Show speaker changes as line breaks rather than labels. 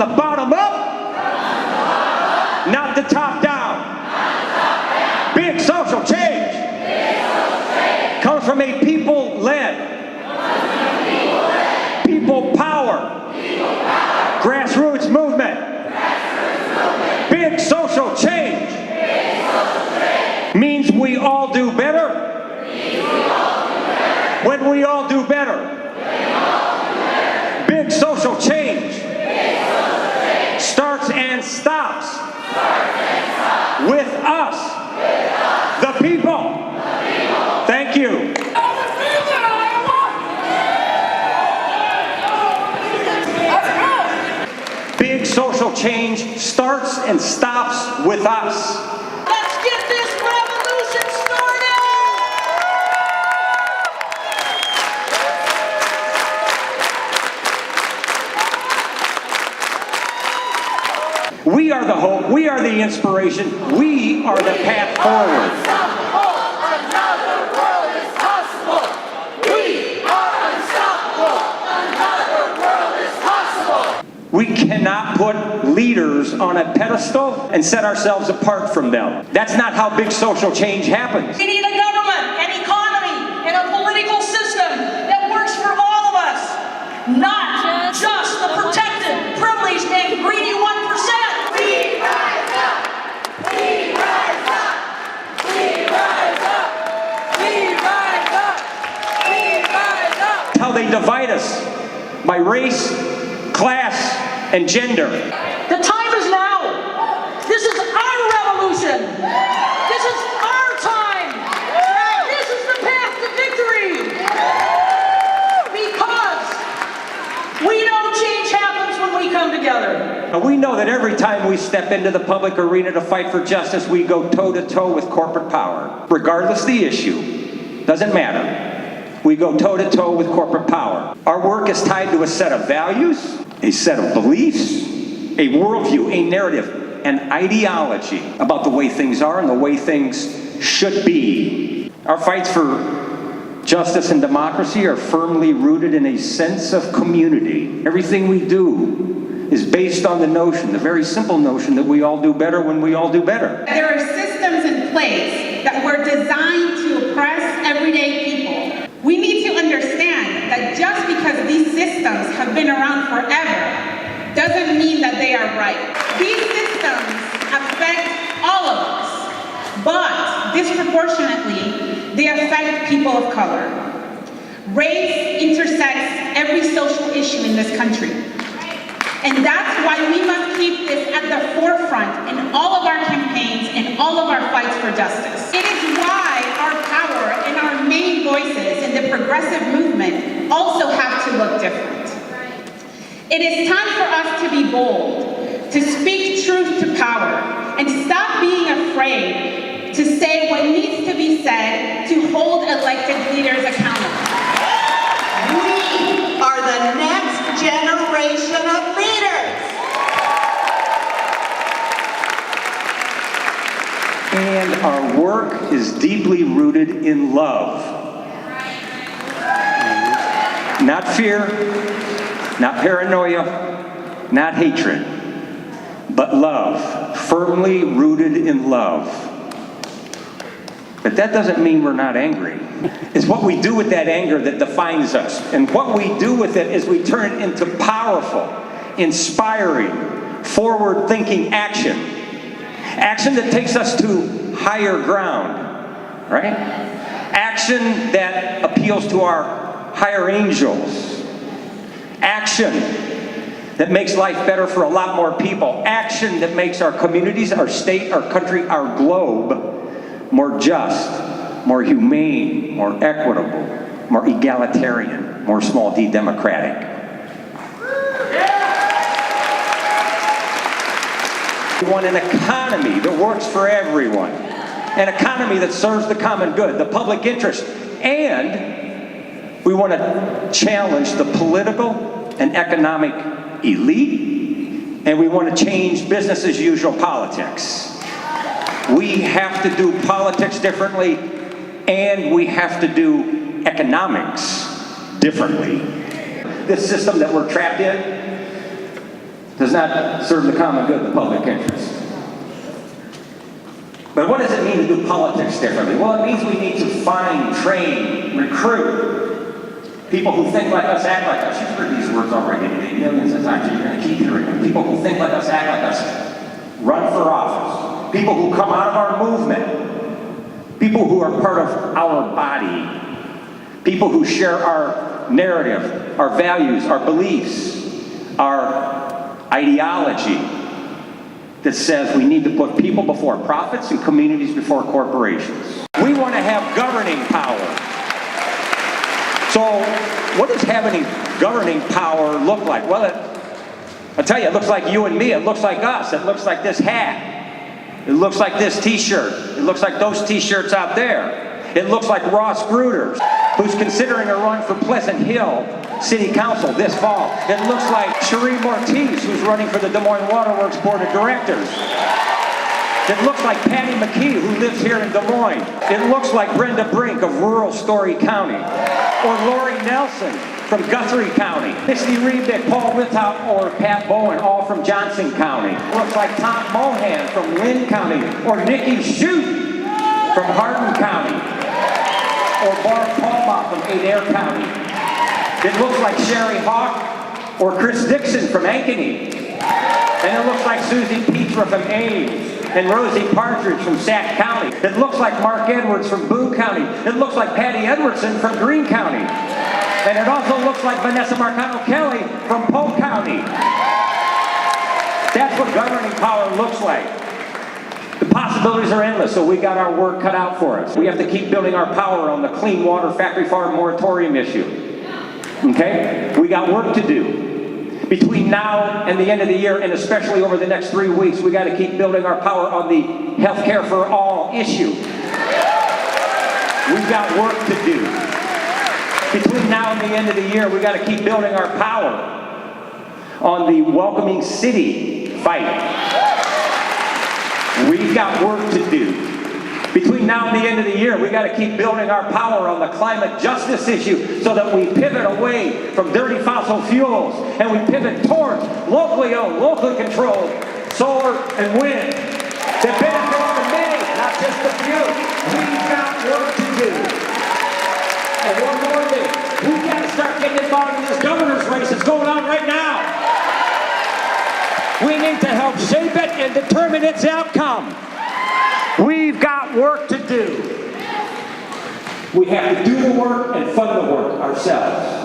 the bottom up, not the top down. Big social change comes from a people-led, people power, grassroots movement. Big social change means we all do better. When we all do better. Big social change starts and stops with us, the people. Thank you. Big social change starts and stops with us.
Let's get this revolution started!
We are the hope, we are the inspiration, we are the path forward.
Another world is possible! We are unstoppable! Another world is possible!
We cannot put leaders on a pedestal and set ourselves apart from them. That's not how big social change happens.
We need a government, an economy, and a political system that works for all of us, not just the protected, privileged, and greedy 1%. We rise up! We rise up! We rise up! We rise up! We rise up!
How they divide us by race, class, and gender.
The time is now. This is our revolution. This is our time. This is the path to victory. Because we know change happens when we come together.
We know that every time we step into the public arena to fight for justice, we go toe-to-toe with corporate power. Regardless the issue, doesn't matter. We go toe-to-toe with corporate power. Our work is tied to a set of values, a set of beliefs, a worldview, a narrative, an ideology about the way things are and the way things should be. Our fights for justice and democracy are firmly rooted in a sense of community. Everything we do is based on the notion, the very simple notion, that we all do better when we all do better.
There are systems in place that were designed to oppress everyday people. We need to understand that just because these systems have been around forever doesn't mean that they are right. These systems affect all of us, but disproportionately, they affect people of color. Race intersects every social issue in this country. And that's why we must keep this at the forefront in all of our campaigns and all of our fights for justice. It is why our power and our main voices in the progressive movement also have to look different. It is time for us to be bold, to speak truth to power, and stop being afraid to say what needs to be said to hold elected leaders accountable.
We are the next generation of leaders.
And our work is deeply rooted in love. Not fear, not paranoia, not hatred, but love, firmly rooted in love. But that doesn't mean we're not angry. It's what we do with that anger that defines us. And what we do with it is we turn it into powerful, inspiring, forward-thinking action. Action that takes us to higher ground, right? Action that appeals to our higher angels. Action that makes life better for a lot more people. Action that makes our communities, our state, our country, our globe more just, more humane, more equitable, more egalitarian, more small d democratic. We want an economy that works for everyone. An economy that serves the common good, the public interest. And we want to challenge the political and economic elite. And we want to change business as usual politics. We have to do politics differently, and we have to do economics differently. This system that we're trapped in does not serve the common good, the public interest. But what does it mean to do politics differently? Well, it means we need to find, train, recruit people who think like us, act like us. You've heard these words already today millions of times. You're going to keep hearing them. People who think like us, act like us. Run for office. People who come out of our movement. People who are part of our body. People who share our narrative, our values, our beliefs, our ideology that says we need to put people before profits and communities before corporations. We want to have governing power. So what does having governing power look like? Well, I'll tell you, it looks like you and me. It looks like us. It looks like this hat. It looks like this t-shirt. It looks like those t-shirts out there. It looks like Ross Gruters, who's considering a run for Pleasant Hill City Council this fall. It looks like Cherie Mortiz, who's running for the Des Moines Waterworks Board of Directors. It looks like Patty McKee, who lives here in Des Moines. It looks like Brenda Brink of rural Story County. Or Lori Nelson from Guthrie County. Misty Reebick, Paul Rithout, or Pat Bowen, all from Johnson County. It looks like Tom Mohan from Lynn County. Or Nikki Shute from Hardin County. Or Barb Palma from Adair County. It looks like Sherry Hawk or Chris Dixon from Ankeny. And it looks like Susie Petra from Ames. And Rosie Partridge from Sac County. It looks like Mark Edwards from Boone County. It looks like Patty Edwardson from Greene County. And it also looks like Vanessa Marcano Kelly from Polk County. That's what governing power looks like. The possibilities are endless, so we got our work cut out for us. We have to keep building our power on the Clean Water Factory Farm moratorium issue. Okay? We got work to do. Between now and the end of the year, and especially over the next 3 weeks, we got to keep building our power on the healthcare for all issue. We've got work to do. Between now and the end of the year, we got to keep building our power on the welcoming city fight. We've got work to do. Between now and the end of the year, we got to keep building our power on the climate justice issue so that we pivot away from dirty fossil fuels and we pivot towards locally owned, locally controlled solar and wind that benefits the many, not just the few. We've got work to do. And one more thing, we've got to start getting involved in this governor's race that's going on right now. We need to help shape it and determine its outcome. We've got work to do. We have to do the work and fund the work ourselves.